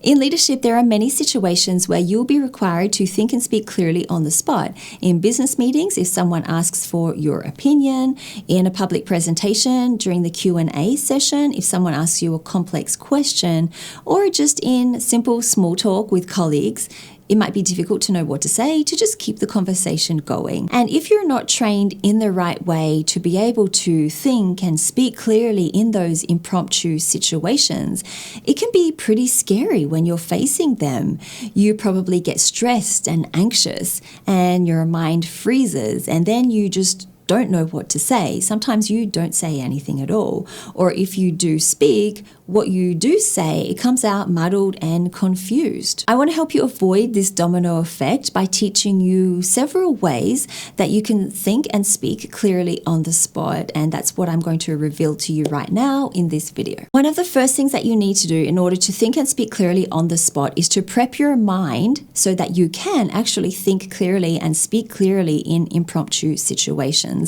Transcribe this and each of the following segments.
In leadership, there are many situations where you'll be required to think and speak clearly on the spot. In business meetings, if someone asks for your opinion, in a public presentation, during the Q&A session, if someone asks you a complex question, or just in simple small talk with colleagues, it might be difficult to know what to say to just keep the conversation going. And if you're not trained in the right way to be able to think and speak clearly in those impromptu situations, it can be pretty scary when you're facing them. You probably get stressed and anxious and your mind freezes, and then you just don't know what to say. Sometimes you don't say anything at all. Or if you do speak, what you do say, it comes out muddled and confused. I want to help you avoid this domino effect by teaching you several ways that you can think and speak clearly on the spot, and that's what I'm going to reveal to you right now in this video. One of the first things that you need to do in order to think and speak clearly on the spot is to prep your mind so that you can actually think clearly and speak clearly in impromptu situations.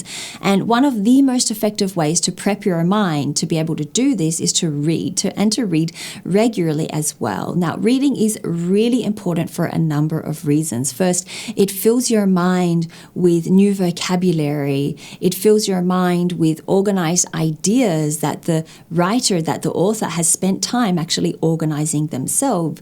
And one of the most effective ways to prep your mind to be able to do this is to read, and to read regularly as well. Now, reading is really important for a number of reasons. First, it fills your mind with new vocabulary. It fills your mind with organized ideas that the writer, that the author has spent time actually organizing themselves.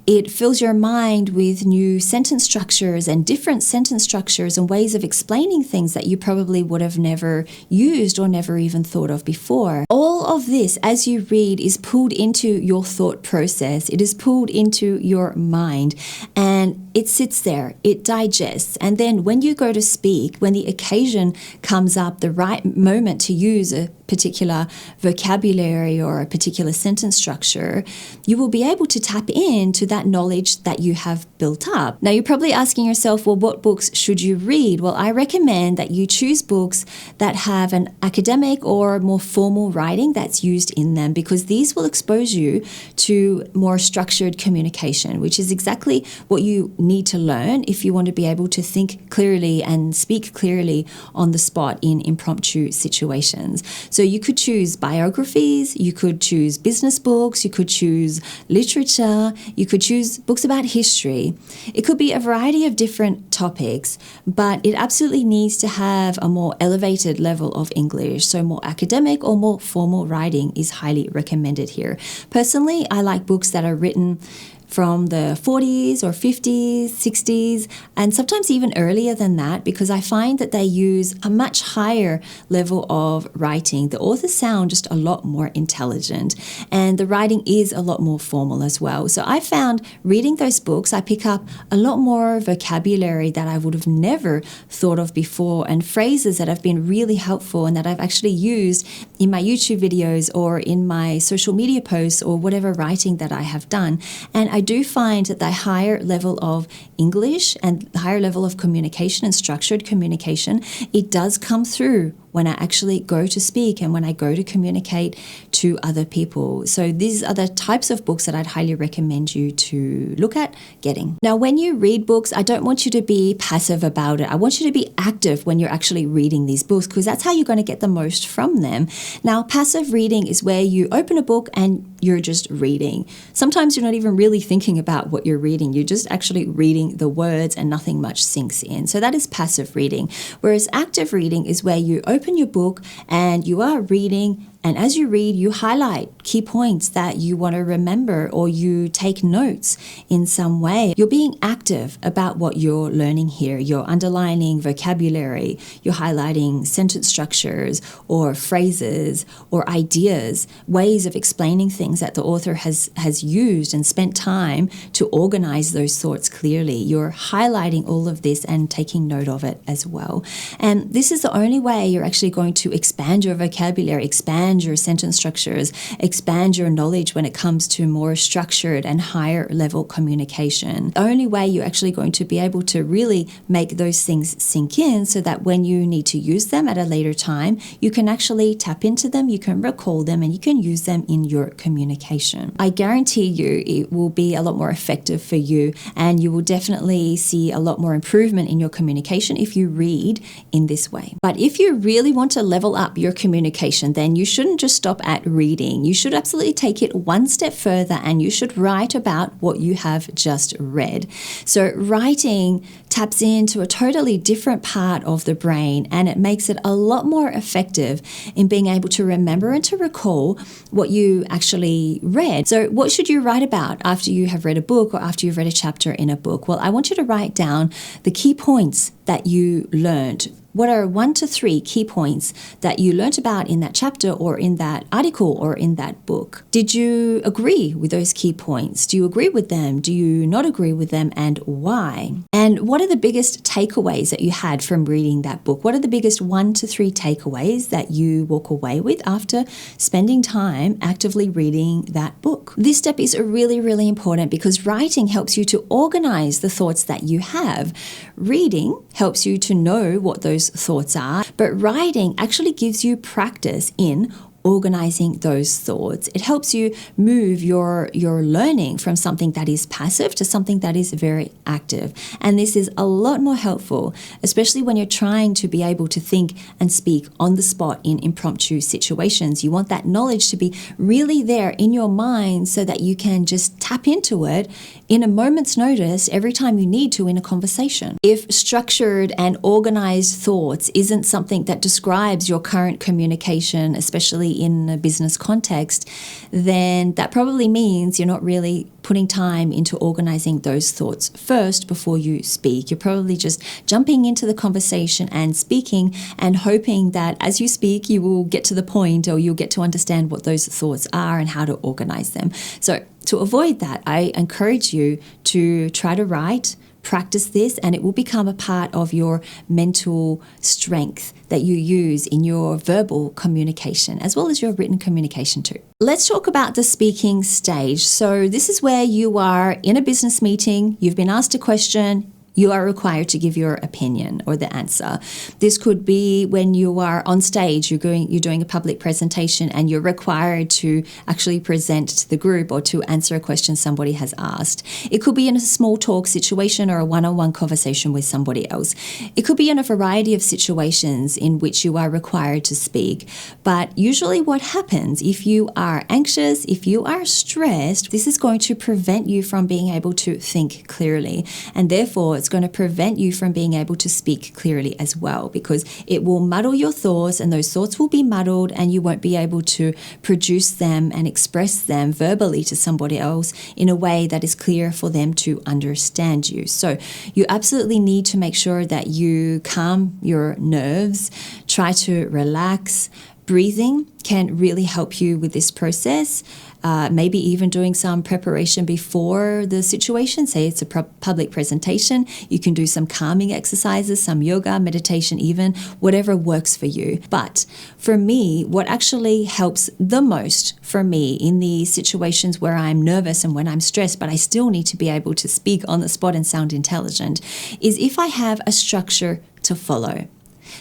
It fills your mind with new sentence structures and different sentence structures and ways of explaining things that you probably would have never used or never even thought of before. All of this, as you read, is pulled into your thought process. It is pulled into your mind, and it sits there, it digests. And then when you go to speak, when the occasion comes up, the right moment to use a particular vocabulary or a particular sentence structure, you will be able to tap into that knowledge that you have built up. Now, you're probably asking yourself, well, what books should you read? Well, I recommend that you choose books that have an academic or more formal writing that's used in them, because these will expose you to more structured communication, which is exactly what you need to learn if you want to be able to think clearly and speak clearly on the spot in impromptu situations. So you could choose biographies, you could choose business books, you could choose literature, you could choose books about history. It could be a variety of different topics, but it absolutely needs to have a more elevated level of English. So more academic or more formal writing is highly recommended here. Personally, I like books that are written from the 40s or 50s, 60s, and sometimes even earlier than that, because I find that they use a much higher level of writing. The authors sound just a lot more intelligent, and the writing is a lot more formal as well. So I found reading those books, I pick up a lot more vocabulary that I would have never thought of before, and phrases that have been really helpful and that I've actually used in my YouTube videos or in my social media posts or whatever writing that I have done. And I do find that the higher level of English and the higher level of communication and structured communication, it does come through when I actually go to speak and when I go to communicate to other people. So these are the types of books that I'd highly recommend you to look at getting. Now, when you read books, I don't want you to be passive about it. I want you to be active when you're actually reading these books, because that's how you're going to get the most from them. Now, passive reading is where you open a book and you're just reading. Sometimes you're not even really thinking about what you're reading. You're just actually reading the words and nothing much sinks in. So that is passive reading. Whereas active reading is where you open your book and you are reading, and as you read, you highlight key points that you want to remember, or you take notes in some way. You're being active about what you're learning here. You're underlining vocabulary, you're highlighting sentence structures or phrases or ideas, ways of explaining things that the author has used and spent time to organize those thoughts clearly. You're highlighting all of this and taking note of it as well. And this is the only way you're actually going to expand your vocabulary, expand your sentence structures, expand your knowledge when it comes to more structured and higher level communication. The only way you're actually going to be able to really make those things sink in, so that when you need to use them at a later time, you can actually tap into them, you can recall them, and you can use them in your communication. I guarantee you it will be a lot more effective for you, and you will definitely see a lot more improvement in your communication if you read in this way. But if you really want to level up your communication, then you should shouldn't just stop at reading. You should absolutely take it one step further and you should write about what you have just read. So writing taps into a totally different part of the brain and it makes it a lot more effective in being able to remember and to recall what you actually read. So what should you write about after you have read a book or after you've read a chapter in a book? Well, I want you to write down the key points that you learned. What are 1 to 3 key points that you learnt about in that chapter or in that article or in that book? Did you agree with those key points? Do you agree with them? Do you not agree with them, and why? And what are the biggest takeaways that you had from reading that book? What are the biggest 1 to 3 takeaways that you walk away with after spending time actively reading that book? This step is really, really important because writing helps you to organize the thoughts that you have. Reading helps you to know what those thoughts are, but writing actually gives you practice in organizing those thoughts. It helps you move your learning from something that is passive to something that is very active. And this is a lot more helpful, especially when you're trying to be able to think and speak on the spot in impromptu situations. You want that knowledge to be really there in your mind so that you can just tap into it in a moment's notice every time you need to in a conversation. If structured and organized thoughts isn't something that describes your current communication, especially in a business context, then that probably means you're not really putting time into organizing those thoughts first before you speak. You're probably just jumping into the conversation and speaking and hoping that as you speak, you will get to the point or you'll get to understand what those thoughts are and how to organize them. So to avoid that, I encourage you to try to write, practice this, and it will become a part of your mental strength that you use in your verbal communication as well as your written communication too. Let's talk about the speaking stage. So this is where you are in a business meeting, you've been asked a question, you are required to give your opinion or the answer. This could be when you are on stage, you're doing a public presentation and you're required to actually present to the group or to answer a question somebody has asked. It could be in a small talk situation or a one-on-one conversation with somebody else. It could be in a variety of situations in which you are required to speak. But usually what happens if you are anxious, if you are stressed, this is going to prevent you from being able to think clearly. And therefore, it's going to prevent you from being able to speak clearly as well, because it will muddle your thoughts and those thoughts will be muddled and you won't be able to produce them and express them verbally to somebody else in a way that is clear for them to understand you. So you absolutely need to make sure that you calm your nerves, try to relax. Breathing can really help you with this process. Maybe even doing some preparation before the situation. Say it's a public presentation. You can do some calming exercises, some yoga, meditation even, whatever works for you. But for me, what actually helps the most for me in the situations where I'm nervous and when I'm stressed, but I still need to be able to speak on the spot and sound intelligent, is if I have a structure to follow.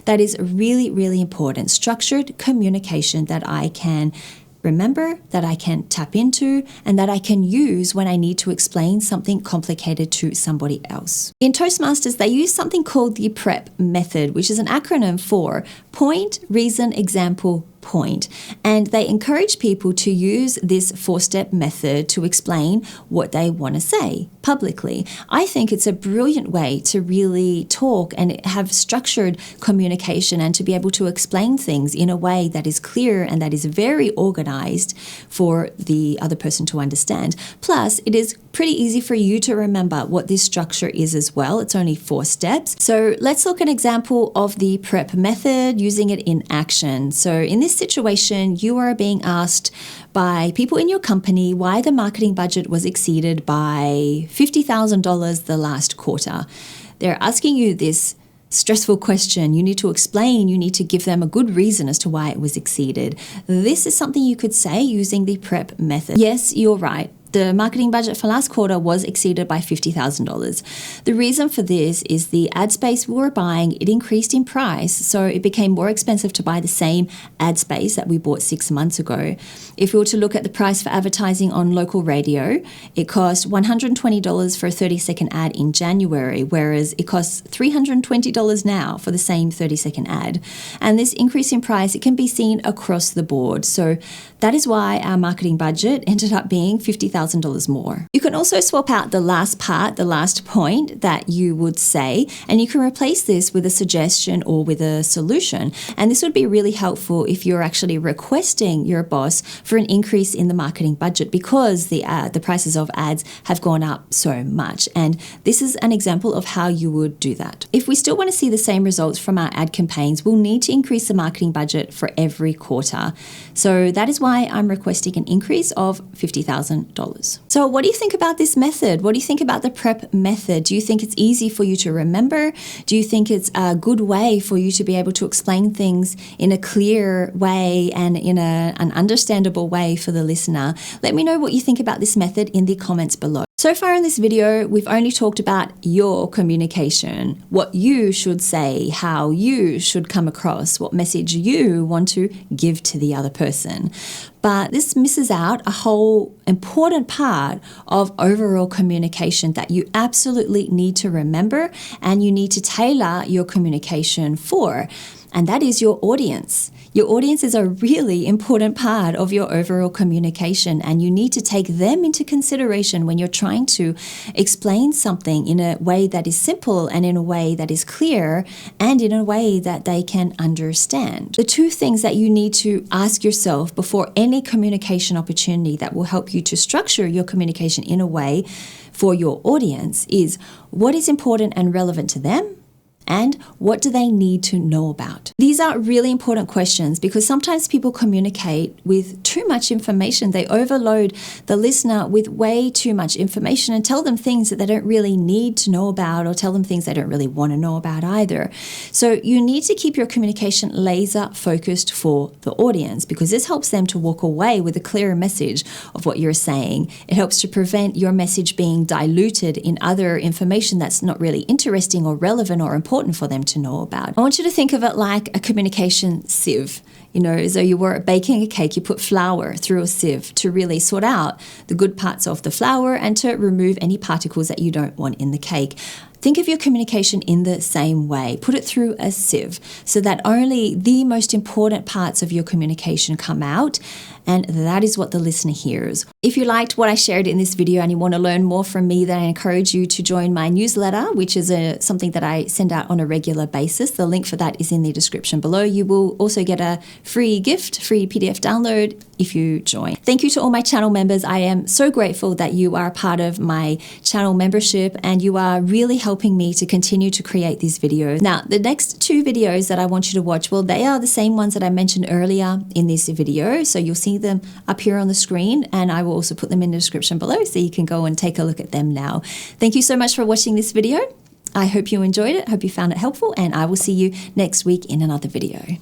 That is really, really important. Structured communication that I can remember, that I can tap into, and that I can use when I need to explain something complicated to somebody else. In Toastmasters, they use something called the PREP method, which is an acronym for Point, Reason, Example, Point. And they encourage people to use this 4-step method to explain what they want to say publicly. I think it's a brilliant way to really talk and have structured communication and to be able to explain things in a way that is clear and that is very organized for the other person to understand. Plus, it is pretty easy for you to remember what this structure is as well. It's only 4 steps. So let's look at an example of the PREP method using it in action. So in this situation, you are being asked by people in your company why the marketing budget was exceeded by $50,000 the last quarter. They're asking you this stressful question. You need to explain, you need to give them a good reason as to why it was exceeded. This is something you could say using the PREP method. Yes, you're right. The marketing budget for last quarter was exceeded by $50,000. The reason for this is the ad space we were buying, it increased in price, so it became more expensive to buy the same ad space that we bought 6 months ago. If we were to look at the price for advertising on local radio, it cost $120 for a 30-second ad in January, whereas it costs $320 now for the same 30-second ad. And this increase in price, it can be seen across the board. So that is why our marketing budget ended up being $50,000 more. You can also swap out the last part, the last point that you would say, and you can replace this with a suggestion or with a solution. And this would be really helpful if you're actually requesting your boss for an increase in the marketing budget because the prices of ads have gone up so much. And this is an example of how you would do that. If we still want to see the same results from our ad campaigns, we'll need to increase the marketing budget for every quarter. So that is why I'm requesting an increase of $50,000. So what do you think about this method? What do you think about the prep method? Do you think it's easy for you to remember? Do you think it's a good way for you to be able to explain things in a clear way and in an understandable way for the listener? Let me know what you think about this method in the comments below. So far in this video, we've only talked about your communication, what you should say, how you should come across, what message you want to give to the other person. But this misses out a whole important part of overall communication that you absolutely need to remember and you need to tailor your communication for, and that is your audience. Your audience is a really important part of your overall communication, and you need to take them into consideration when you're trying to explain something in a way that is simple and in a way that is clear and in a way that they can understand. The two things that you need to ask yourself before any communication opportunity that will help you to structure your communication in a way for your audience is what is important and relevant to them, and what do they need to know about? These are really important questions because sometimes people communicate with too much information. They overload the listener with way too much information and tell them things that they don't really need to know about, or tell them things they don't really want to know about either. So you need to keep your communication laser focused for the audience because this helps them to walk away with a clearer message of what you're saying. It helps to prevent your message being diluted in other information that's not really interesting or relevant or important for them to know about. I want you to think of it like a communication sieve. You know, as though you were baking a cake, you put flour through a sieve to really sort out the good parts of the flour and to remove any particles that you don't want in the cake. Think of your communication in the same way. Put it through a sieve so that only the most important parts of your communication come out, and that is what the listener hears. If you liked what I shared in this video and you want to learn more from me, then I encourage you to join my newsletter, which is something that I send out on a regular basis. The link for that is in the description below. You will also get a free gift, free PDF download if you join. Thank you to all my channel members. I am so grateful that you are a part of my channel membership and you are really helping me to continue to create these videos. Now, the next two videos that I want you to watch, well, they are the same ones that I mentioned earlier in this video. So you'll see them up here on the screen, and I will also put them in the description below so you can go and take a look at them now. Thank you so much for watching this video. I hope you enjoyed it. I hope you found it helpful, and I will see you next week in another video.